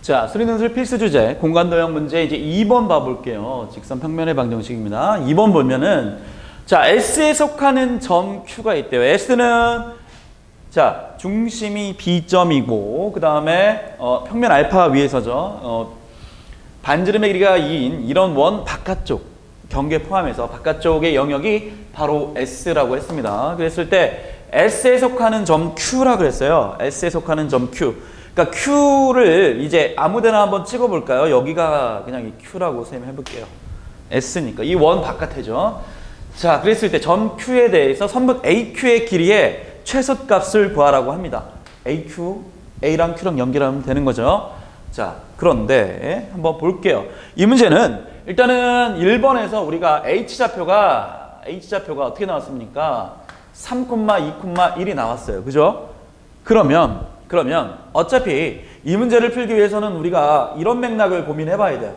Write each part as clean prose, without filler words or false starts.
자, 수리논술 필수 주제 공간도형 문제 이제 2번 봐볼게요. 직선 평면의 방정식입니다. 2번 보면은 자, S에 속하는 점 Q가 있대요. S는 자, 중심이 B점이고 그 다음에 평면 알파 위에서죠. 반지름의 길이가 2인 이런 원 바깥쪽 경계 포함해서 바깥쪽의 영역이 바로 S라고 했습니다. 그랬을 때 S에 속하는 점 Q라 그랬어요. S에 속하는 점 Q. 그러니까 Q를 이제 아무데나 한번 찍어볼까요? 여기가 그냥 이 Q라고 쌤 해볼게요. S니까 이 원 바깥에죠. 자, 그랬을 때 점 Q에 대해서 선분 AQ의 길이의 최소값을 구하라고 합니다. AQ, A랑 Q랑 연결하면 되는 거죠. 자, 그런데 한번 볼게요. 이 문제는 일단은 1번에서 우리가 H좌표가 어떻게 나왔습니까? 3,2,1이 나왔어요. 그죠? 그러면 어차피 이 문제를 풀기 위해서는 우리가 이런 맥락을 고민해 봐야 돼요.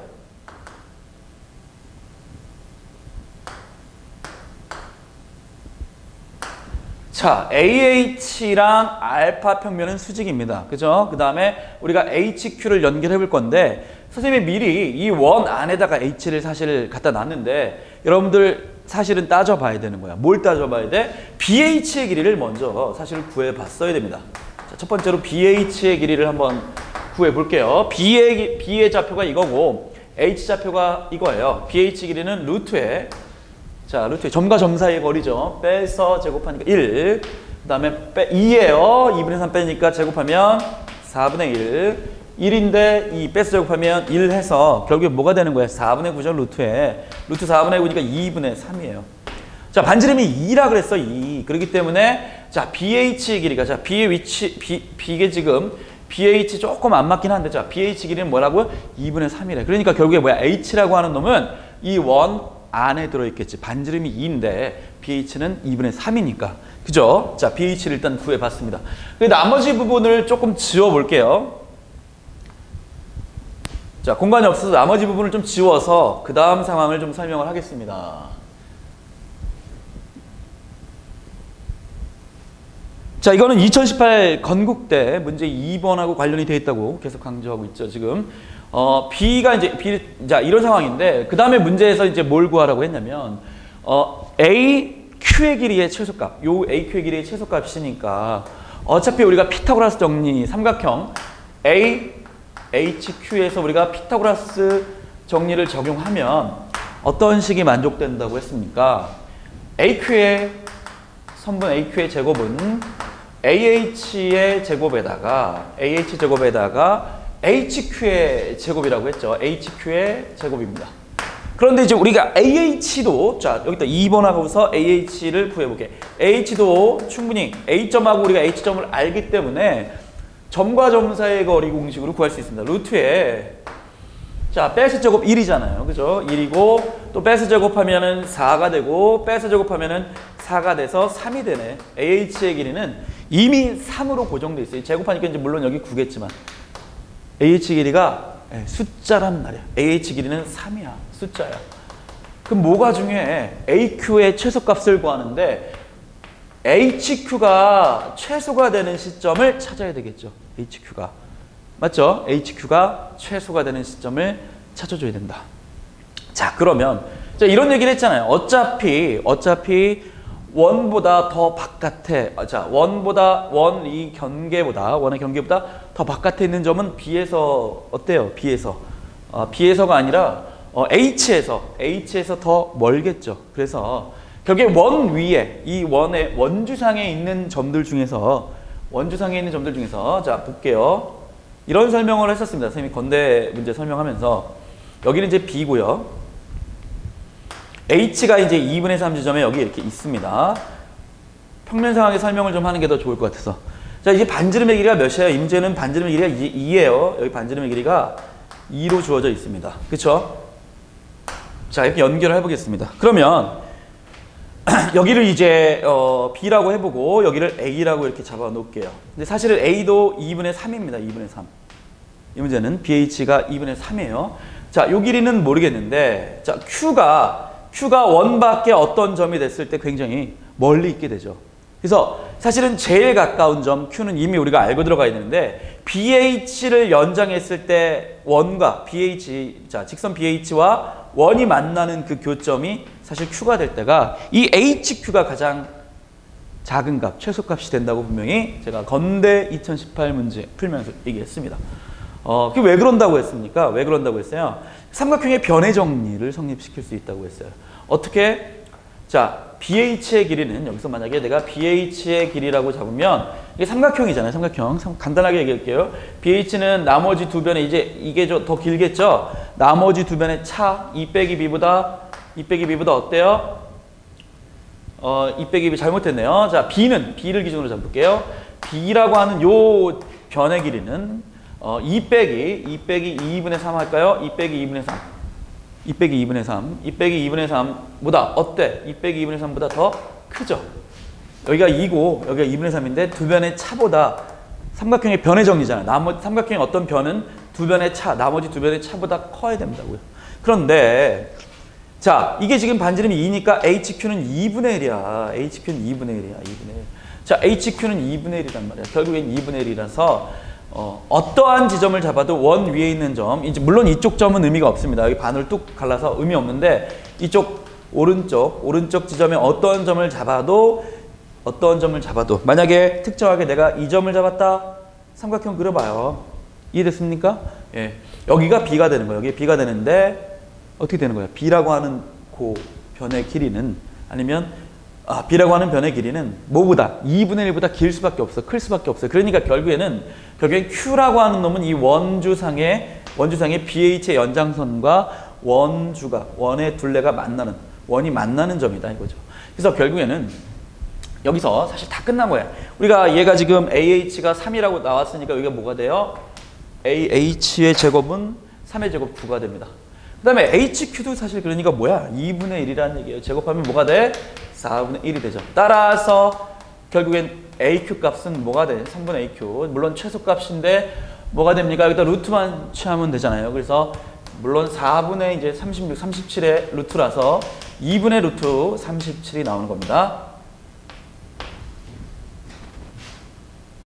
자, AH랑 알파 평면은 수직입니다. 그죠? 그 다음에 우리가 HQ를 연결해 볼 건데 선생님이 미리 이 원 안에다가 H를 사실 갖다 놨는데 여러분들 사실은 따져봐야 되는 거야. 뭘 따져봐야 돼? BH의 길이를 먼저 사실 구해봤어야 됩니다. 자, 첫 번째로 BH의 길이를 한번 구해볼게요. B의 좌표가 이거고 H좌표가 이거예요. BH 길이는 루트에 자, 루트에 점과 점 사이의 거리죠. 빼서 제곱하니까 1. 그 다음에 2예요. 2분의 3 빼니까 제곱하면 4분의 1. 1인데 2 빼서 제곱하면 1 해서 결국에 뭐가 되는 거예요? 4분의 9죠. 루트에. 루트 4분의 9니까 2분의 3이에요. 자, 반지름이 2라 그랬어. 2. 그렇기 때문에 자, BH의 길이가 자, B의 위치 B게 지금 BH 조금 안 맞긴 한데 자, BH 길이는 뭐라고요? 2분의 3이래. 그러니까 결국에 뭐야? H라고 하는 놈은 이 원 안에 들어있겠지. 반지름이 2인데 BH는 2분의 3이니까. 그죠? 자, BH를 일단 구해봤습니다. 나머지 부분을 조금 지워볼게요. 자, 공간이 없어서 나머지 부분을 좀 지워서 그 다음 상황을 좀 설명을 하겠습니다. 자, 이거는 2018 건국대 문제 2번하고 관련이 되어 있다고 계속 강조하고 있죠, 지금. B가 이제, 자, 이런 상황인데, 그 다음에 문제에서 이제 뭘 구하라고 했냐면, AQ의 길이의 최소값, 요 AQ의 길이의 최소값이니까, 어차피 우리가 피타고라스 정리, 삼각형, HQ에서 우리가 피타고라스 정리를 적용하면 어떤 식이 만족된다고 했습니까? AQ의, 선분 AQ의 제곱은 AH의 제곱에다가 HQ의 제곱이라고 했죠. HQ의 제곱입니다. 그런데 이제 우리가 AH도 자, 여기다 2번하고서 AH를 구해볼게. H도 충분히 A점하고 우리가 H점을 알기 때문에 점과 점 사이의 거리 공식으로 구할 수 있습니다. 루트에 자, 베이스 제곱 1이잖아요. 그죠? 1이고 또 베이스 제곱하면은 4가 되고 베이스 제곱하면은 4가 돼서 3이 되네. AH의 길이는 이미 3으로 고정돼 있어요. 제곱하니까 이제 물론 여기 9겠지만 AH 길이가 숫자란 말이야. AH 길이는 3이야. 숫자야. 그럼 뭐가 중요해? AQ의 최소값을 구하는데 HQ가 최소가 되는 시점을 찾아야 되겠죠. HQ가. 맞죠? HQ가 최소가 되는 시점을 찾아줘야 된다. 자, 그러면 자, 이런 얘기를 했잖아요. 어차피 원보다 더 바깥에, 자, 원의 경계보다 더 바깥에 있는 점은 B에서 어때요? B에서가 아니라 H에서 더 멀겠죠. 그래서 결국에 원 위에 이 원의 원주상에 있는 점들 중에서 자, 볼게요. 이런 설명을 했었습니다. 선생님이 건대 문제 설명하면서 여기는 이제 B고요. H가 이제 2분의 3 지점에 여기 이렇게 있습니다. 평면상하게 설명을 좀 하는 게 더 좋을 것 같아서. 자, 이제 반지름의 길이가 몇이에요? 이 문제는 반지름의 길이가 2예요. 여기 반지름의 길이가 2로 주어져 있습니다. 그쵸? 자, 이렇게 연결을 해보겠습니다. 그러면 여기를 이제 B라고 해보고 여기를 A라고 이렇게 잡아 놓을게요. 근데 사실은 A도 2분의 3입니다. 2분의 3. 이 문제는 BH가 2분의 3이에요. 자, 요 길이는 모르겠는데 자, Q가 원 밖에 어떤 점이 됐을 때 굉장히 멀리 있게 되죠. 그래서 사실은 제일 가까운 점 Q는 이미 우리가 알고 들어가 있는데 BH를 연장했을 때 원과 BH, 자 직선 BH와 원이 만나는 그 교점이 사실 Q가 될 때가 이 HQ가 가장 작은 값, 최소값이 된다고 분명히 제가 건대 2018 문제 풀면서 얘기했습니다. 그게 왜 그런다고 했습니까? 왜 그런다고 했어요? 삼각형의 변의 정리를 성립시킬 수 있다고 했어요. 어떻게? 자, BH의 길이는 여기서 만약에 내가 BH의 길이라고 잡으면 이게 삼각형이잖아요. 삼각형. 간단하게 얘기할게요. BH는 나머지 두 변의 이제 이게 더 길겠죠? 나머지 두 변의 차 2 빼기 B보다 어때요? 2 빼기 B 잘못했네요. 자, B를 기준으로 잡을게요. B라고 하는 요 변의 길이는 2 빼기 2분의 3 할까요? 2 빼기 2분의 3. 2 빼기 2분의 3. 2 빼기 2분의 3보다 어때? 2 빼기 2분의 3보다 더 크죠? 여기가 2고 여기가 2분의 3인데 두 변의 차보다 삼각형의 변의 정리잖아요. 나머지 삼각형의 어떤 변은 두 변의 차, 나머지 두 변의 차보다 커야 된다고요. 그런데 자, 이게 지금 반지름이 2니까 HQ는 2분의 1이야. HQ는 2분의 1이야. 2분의 1. 자, HQ는 2분의 1이란 말이야. 결국엔 2분의 1이라서 어떠한 지점을 잡아도 원 위에 있는 점, 이제 물론 이쪽 점은 의미가 없습니다. 여기 반을 뚝 갈라서 의미 없는데 이쪽 오른쪽 지점에 어떤 점을 잡아도 만약에 특정하게 내가 이 점을 잡았다. 삼각형 그려봐요. 이해됐습니까? 예. 여기가 B가 되는 거예요. 여기 B가 되는데 어떻게 되는 거예요? B라고 하는 그 변의 길이는 아니면 B라고 하는 변의 길이는 뭐보다 2분의 1보다 길 수밖에 없어. 클 수밖에 없어요. 그러니까 결국엔 Q라고 하는 놈은 이 원주상의 BH의 연장선과 원의 둘레가 원이 만나는 점이다 이거죠. 그래서 결국에는 여기서 사실 다 끝난 거야. 우리가 얘가 지금 AH가 3이라고 나왔으니까 여기가 뭐가 돼요? AH의 제곱은 3의 제곱 9가 됩니다. 그 다음에 HQ도 사실 그러니까 뭐야? 2분의 1이라는 얘기예요. 제곱하면 뭐가 돼? 4분의 1이 되죠. 따라서 결국엔 AQ 값은 뭐가 돼? 3분의 AQ. 물론 최소값인데 뭐가 됩니까? 여기다 루트만 취하면 되잖아요. 그래서 물론 4분의 이제 36, 37의 루트라서 2분의 루트 37이 나오는 겁니다.